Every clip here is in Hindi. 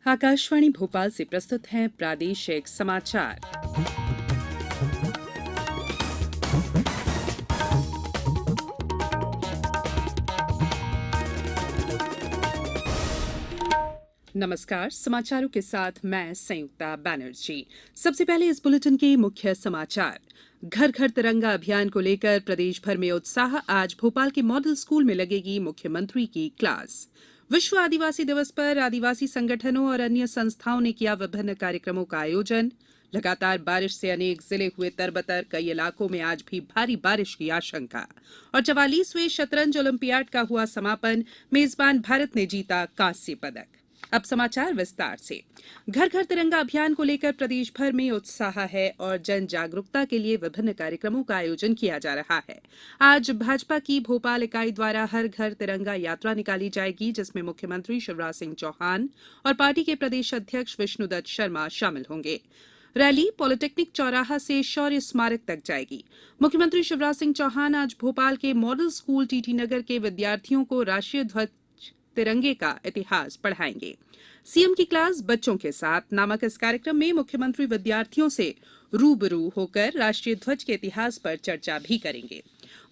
आकाशवाणी भोपाल से प्रस्तुत हैं प्रादेशिक समाचार। नमस्कार, समाचारों के साथ मैं संयुक्ता बैनर्जी। सबसे पहले इस बुलेटिन के मुख्य समाचार। घर घर तिरंगा अभियान को लेकर प्रदेश भर में उत्साह। आज भोपाल के मॉडल स्कूल में लगेगी मुख्यमंत्री की क्लास। विश्व आदिवासी दिवस पर आदिवासी संगठनों और अन्य संस्थाओं ने किया विभिन्न कार्यक्रमों का आयोजन। लगातार बारिश से अनेक जिले हुए तरबतर, कई इलाकों में आज भी भारी बारिश की आशंका। और 44वें शतरंज ओलंपियाड का हुआ समापन, मेजबान भारत ने जीता कांस्य पदक। अब समाचार विस्तार से। घर घर तिरंगा अभियान को लेकर प्रदेश भर में उत्साह है और जन जागरूकता के लिए विभिन्न कार्यक्रमों का आयोजन किया जा रहा है। आज भाजपा की भोपाल इकाई द्वारा हर घर तिरंगा यात्रा निकाली जाएगी, जिसमें मुख्यमंत्री शिवराज सिंह चौहान और पार्टी के प्रदेश अध्यक्ष विष्णुदत्त शर्मा शामिल होंगे। रैली पॉलिटेक्निक चौराहा से शौर्य स्मारक तक जाएगी। मुख्यमंत्री शिवराज सिंह चौहान आज भोपाल के मॉडल स्कूल टीटी नगर के विद्यार्थियों को राष्ट्रीय ध्वज तिरंगे का इतिहास पढ़ाएंगे। सीएम की क्लास बच्चों के साथ नामक इस कार्यक्रम में मुख्यमंत्री विद्यार्थियों से रूबरू होकर राष्ट्रीय ध्वज के इतिहास पर चर्चा भी करेंगे।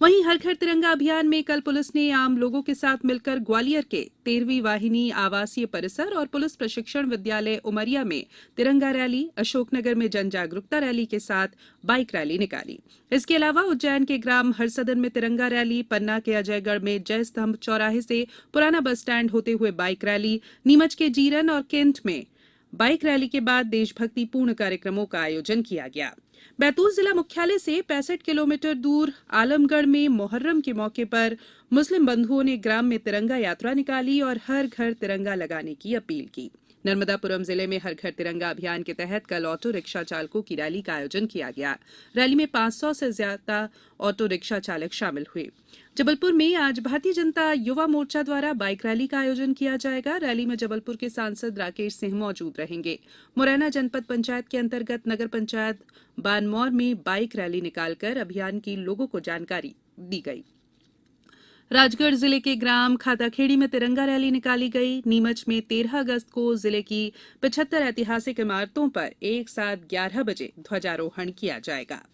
वहीं हर घर तिरंगा अभियान में कल पुलिस ने आम लोगों के साथ मिलकर ग्वालियर के 13वीं वाहिनी आवासीय परिसर और पुलिस प्रशिक्षण विद्यालय उमरिया में तिरंगा रैली, अशोकनगर में जन जागरूकता रैली के साथ बाइक रैली निकाली। इसके अलावा उज्जैन के ग्राम हरसदन में तिरंगा रैली, पन्ना के अजयगढ़ में जय स्तंभ चौराहे से पुराना बस स्टैंड होते हुए बाइक रैली, नीमच के जीरन और केंट में बाइक रैली के बाद देशभक्ति पूर्ण कार्यक्रमों का आयोजन किया गया। बैतूल जिला मुख्यालय से 65 किलोमीटर दूर आलमगढ़ में मोहर्रम के मौके पर मुस्लिम बंधुओं ने ग्राम में तिरंगा यात्रा निकाली और हर घर तिरंगा लगाने की अपील की। नर्मदापुरम जिले में हर घर तिरंगा अभियान के तहत कल ऑटो रिक्शा चालकों की रैली का आयोजन किया गया। रैली में 500 से ज्यादा ऑटो रिक्शा चालक शामिल हुए। जबलपुर में आज भारतीय जनता युवा मोर्चा द्वारा बाइक रैली का आयोजन किया जाएगा। रैली में जबलपुर के सांसद राकेश सिंह मौजूद रहेंगे। मुरैना जनपद पंचायत के अंतर्गत नगर पंचायत बानमौर में बाइक रैली निकालकर अभियान की लोगों को जानकारी दी गई। राजगढ़ जिले के ग्राम खाताखेड़ी में तिरंगा रैली निकाली गई। नीमच में 13 अगस्त को जिले की 75 ऐतिहासिक इमारतों पर एक साथ 11 बजे ध्वजारोहण किया जाएगा।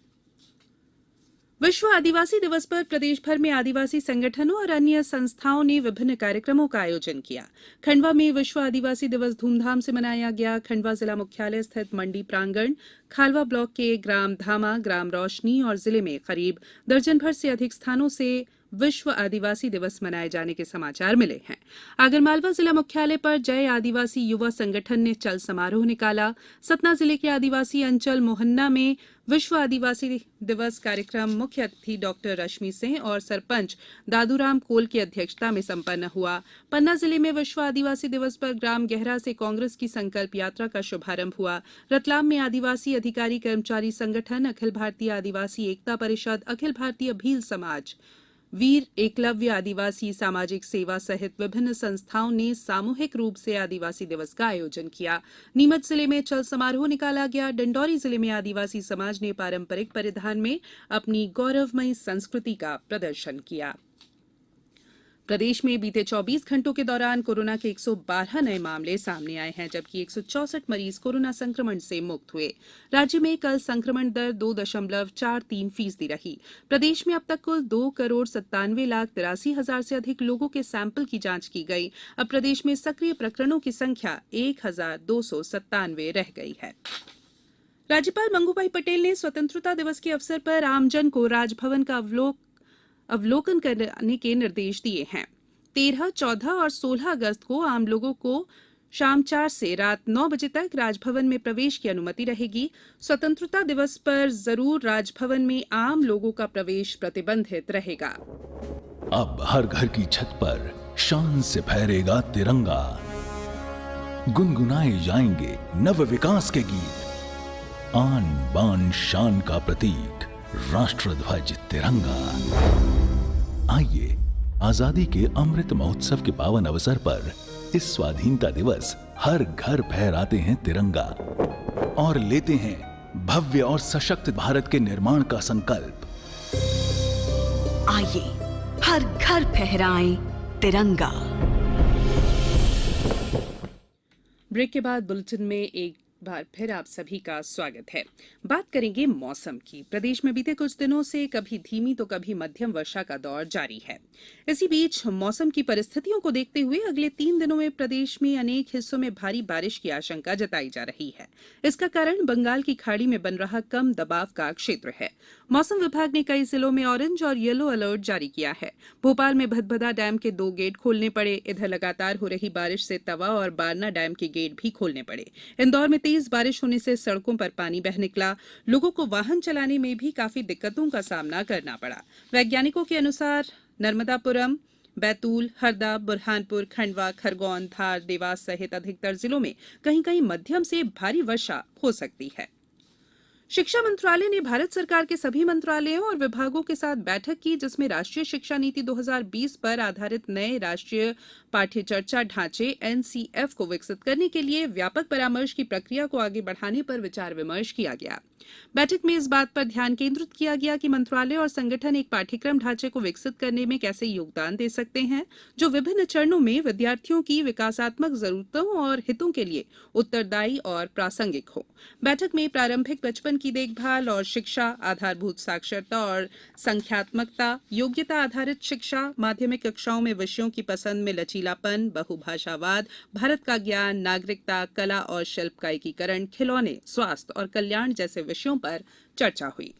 विश्व आदिवासी दिवस पर प्रदेश भर में आदिवासी संगठनों और अन्य संस्थाओं ने विभिन्न कार्यक्रमों का आयोजन किया। खंडवा में विश्व आदिवासी दिवस धूमधाम से मनाया गया। खंडवा जिला मुख्यालय स्थित मंडी प्रांगण, खालवा ब्लॉक के ग्राम धामा, ग्राम रोशनी और जिले में करीब दर्जन भर से अधिक स्थानों से विश्व आदिवासी दिवस मनाए जाने के समाचार मिले हैं। आगरमालवा जिला मुख्यालय पर जय आदिवासी युवा संगठन ने चल समारोह निकाला। सतना जिले के आदिवासी अंचल मोहन्ना में विश्व आदिवासी दिवस कार्यक्रम मुख्य अतिथि डॉक्टर रश्मि सिंह और सरपंच दादूराम कोल की अध्यक्षता में संपन्न हुआ। पन्ना जिले में विश्व आदिवासी दिवस पर ग्राम गहरा से कांग्रेस की संकल्प यात्रा का शुभारंभ हुआ। रतलाम में आदिवासी अधिकारी कर्मचारी संगठन, अखिल भारतीय आदिवासी एकता परिषद, अखिल भारतीय भील समाज, वीर एकलव्य आदिवासी सामाजिक सेवा सहित विभिन्न संस्थाओं ने सामूहिक रूप से आदिवासी दिवस का आयोजन किया। नीमच जिले में चल समारोह निकाला गया। डिंडौरी जिले में आदिवासी समाज ने पारंपरिक परिधान में अपनी गौरवमयी संस्कृति का प्रदर्शन किया। प्रदेश में बीते 24 घंटों के दौरान कोरोना के 112 नए मामले सामने आए हैं, जबकि 164 मरीज कोरोना संक्रमण से मुक्त हुए। राज्य में कल संक्रमण दर 2.43% रही। प्रदेश में अब तक कुल 2,97,83,000 से अधिक लोगों के सैंपल की जांच की गई। अब प्रदेश में सक्रिय प्रकरणों की संख्या 1,297 रह गई है। राज्यपाल मंगूभाई पटेल ने स्वतंत्रता दिवस के अवसर पर आमजन को राजभवन का अवलोकन करने के निर्देश दिए हैं। 13, 14 और 16 अगस्त को आम लोगों को शाम 4 से रात 9 बजे तक राजभवन में प्रवेश की अनुमति रहेगी। स्वतंत्रता दिवस पर जरूर राजभवन में आम लोगों का प्रवेश प्रतिबंधित रहेगा। अब हर घर की छत पर शान से फहरेगा तिरंगा, गुनगुनाए जाएंगे नव विकास के गीत। आन बान शान का प्रतीक राष्ट्रध्वज तिरंगा। आइए आजादी के अमृत महोत्सव के पावन अवसर पर इस स्वाधीनता दिवस हर घर फहराते हैं तिरंगा और लेते हैं भव्य और सशक्त भारत के निर्माण का संकल्प। आइए हर घर फहराएं तिरंगा। ब्रेक के बाद बुलेटिन में एक बार फिर आप सभी का स्वागत है। बात करेंगे मौसम की। प्रदेश में बीते कुछ दिनों से कभी धीमी तो कभी मध्यम वर्षा का दौर जारी है। इसी बीच मौसम की परिस्थितियों को देखते हुए अगले 3 दिनों में प्रदेश में अनेक हिस्सों में भारी बारिश की आशंका जताई जा रही है। इसका कारण बंगाल की खाड़ी में बन रहा कम दबाव का क्षेत्र है। मौसम विभाग ने कई जिलों में ऑरेंज और येलो अलर्ट जारी किया है। भोपाल में भदभदा डैम के 2 गेट खोलने पड़े। इधर लगातार हो रही बारिश से तवा और बारना डैम के गेट भी खोलने पड़े। इंदौर में तेज बारिश होने से सड़कों पर पानी बह निकला। लोगों को वाहन चलाने में भी काफी दिक्कतों का सामना करना पड़ा। वैज्ञानिकों के अनुसार नर्मदापुरम, बैतूल, हरदा, बुरहानपुर, खंडवा, खरगोन, धार, देवास सहित अधिकतर जिलों में कहीं कहीं मध्यम से भारी वर्षा हो सकती है। शिक्षा मंत्रालय ने भारत सरकार के सभी मंत्रालयों और विभागों के साथ बैठक की, जिसमें राष्ट्रीय शिक्षा नीति 2020 पर आधारित नए राष्ट्रीय पाठ्य चर्चा ढांचे एनसीएफ को विकसित करने के लिए व्यापक परामर्श की प्रक्रिया को आगे बढ़ाने पर विचार विमर्श किया गया। बैठक में इस बात पर ध्यान केंद्रित किया गया कि मंत्रालय और संगठन एक पाठ्यक्रम ढांचे को विकसित करने में कैसे योगदान दे सकते हैं, जो विभिन्न चरणों में विद्यार्थियों की विकासात्मक जरूरतों और हितों के लिए उत्तरदायी और प्रासंगिक हो। बैठक में प्रारंभिक बचपन की देखभाल और शिक्षा, आधारभूत साक्षरता और संख्यात्मकता, योग्यता आधारित शिक्षा, माध्यमिक कक्षाओं में विषयों की पसंद में लचीलापन, बहुभाषावाद, भारत का ज्ञान, नागरिकता, कला और शिल्प का एकीकरण, खिलौने, स्वास्थ्य और कल्याण जैसे विषयों पर चर्चा हुई।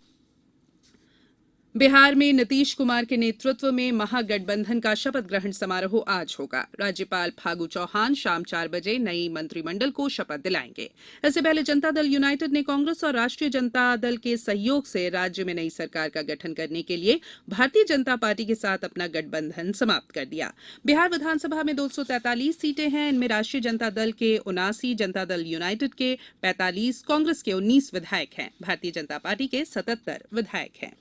बिहार में नीतीश कुमार के नेतृत्व में महागठबंधन का शपथ ग्रहण समारोह आज होगा। राज्यपाल फागू चौहान शाम 4 बजे नई मंत्रिमंडल को शपथ दिलाएंगे। इससे पहले जनता दल यूनाइटेड ने कांग्रेस और राष्ट्रीय जनता दल के सहयोग से राज्य में नई सरकार का गठन करने के लिए भारतीय जनता पार्टी के साथ अपना गठबंधन समाप्त कर दिया। बिहार विधानसभा में 243 सीटें हैं। इनमें राष्ट्रीय जनता दल के 79, जनता दल यूनाइटेड के 45, कांग्रेस के 19 विधायक हैं। भारतीय जनता पार्टी के 77 विधायक हैं।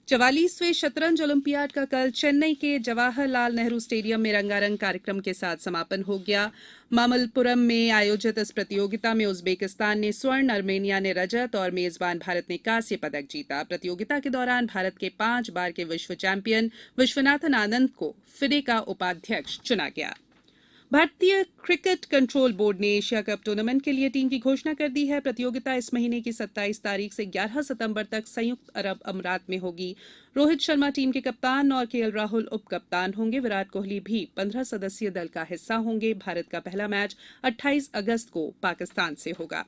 44वें शतरंज ओलंपियाड का कल चेन्नई के जवाहरलाल नेहरू स्टेडियम में रंगारंग कार्यक्रम के साथ समापन हो गया। मामल्लपुरम में आयोजित इस प्रतियोगिता में उज्बेकिस्तान ने स्वर्ण, अर्मेनिया ने रजत और मेजबान भारत ने कांस्य पदक जीता। प्रतियोगिता के दौरान भारत के 5 बार के विश्व चैंपियन विश्वनाथन आनंद को फिडे का उपाध्यक्ष चुना गया। भारतीय क्रिकेट कंट्रोल बोर्ड ने एशिया कप टूर्नामेंट के लिए टीम की घोषणा कर दी है। प्रतियोगिता इस महीने की 27 तारीख से 11 सितंबर तक संयुक्त अरब अमीरात में होगी। रोहित शर्मा टीम के कप्तान और केएल राहुल उप कप्तान होंगे। विराट कोहली भी 15 सदस्यीय दल का हिस्सा होंगे। भारत का पहला मैच 28 अगस्त को पाकिस्तान से होगा।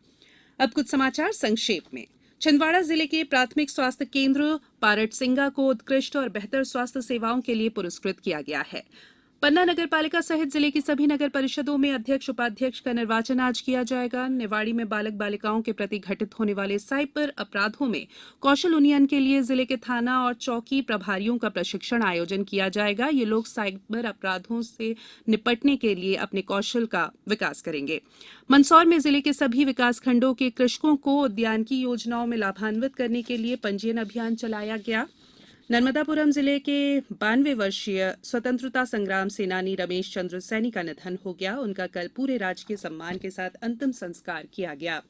अब कुछ समाचार संक्षेप में। छिंदवाड़ा जिले के प्राथमिक स्वास्थ्य केंद्र पारटसिंगा को उत्कृष्ट और बेहतर स्वास्थ्य सेवाओं के लिए पुरस्कृत किया गया है। पन्ना नगर पालिका सहित जिले की सभी नगर परिषदों में अध्यक्ष उपाध्यक्ष का निर्वाचन आज किया जाएगा। निवाड़ी में बालक बालिकाओं के प्रति घटित होने वाले साइबर अपराधों में कौशल उन्नयन के लिए जिले के थाना और चौकी प्रभारियों का प्रशिक्षण आयोजन किया जाएगा। ये लोग साइबर अपराधों से निपटने के लिए अपने कौशल का विकास करेंगे। मंदसौर में जिले के सभी विकासखंडों के कृषकों को उद्यानिकी योजनाओं में लाभान्वित करने के लिए पंजीयन अभियान चलाया गया। नर्मदापुरम जिले के 92 वर्षीय स्वतंत्रता संग्राम सेनानी रमेश चंद्र सैनी का निधन हो गया। उनका कल पूरे राजकीय सम्मान के साथ अंतिम संस्कार किया गया।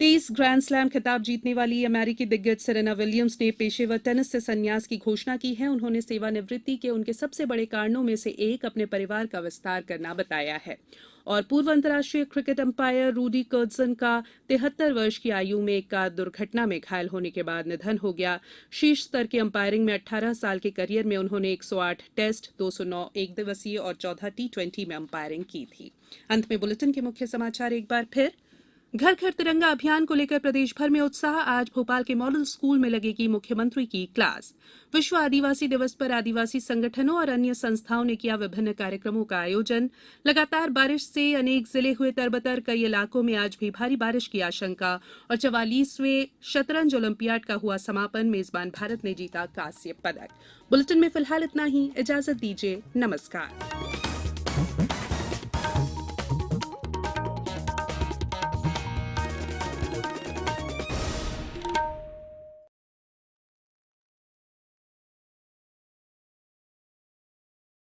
23 ग्रैंड स्लैम खिताब जीतने वाली अमेरिकी दिग्गज सेरेना विलियम्स ने पेशेवर टेनिस से संन्यास की घोषणा की है। उन्होंने सेवानिवृत्ति के उनके सबसे बड़े कारणों में से एक अपने परिवार का विस्तार करना बताया है। और पूर्व अंतर्राष्ट्रीय क्रिकेट अंपायर रूडी कर्टसन का 73 वर्ष की आयु में एक कार दुर्घटना में घायल होने के बाद निधन हो गया। शीर्ष स्तर की अंपायरिंग में 18 साल के करियर में उन्होंने 108 टेस्ट, 209 एक दिवसीय और 14 टी20 में अंपायरिंग की थी। अंत में बुलेटिन के मुख्य समाचार एक बार फिर। घर घर तिरंगा अभियान को लेकर प्रदेश भर में उत्साह। आज भोपाल के मॉडल स्कूल में लगेगी मुख्यमंत्री की क्लास। विश्व आदिवासी दिवस पर आदिवासी संगठनों और अन्य संस्थाओं ने किया विभिन्न कार्यक्रमों का आयोजन। लगातार बारिश से अनेक जिले हुए तरबतर। कई इलाकों में आज भी भारी बारिश की आशंका। और 44वें शतरंज ओलंपियाड का हुआ समापन। मेजबान भारत ने जीता कांस्य पदक। बुलेटिन में फिलहाल इतना ही। इजाजत दीजिए। नमस्कार।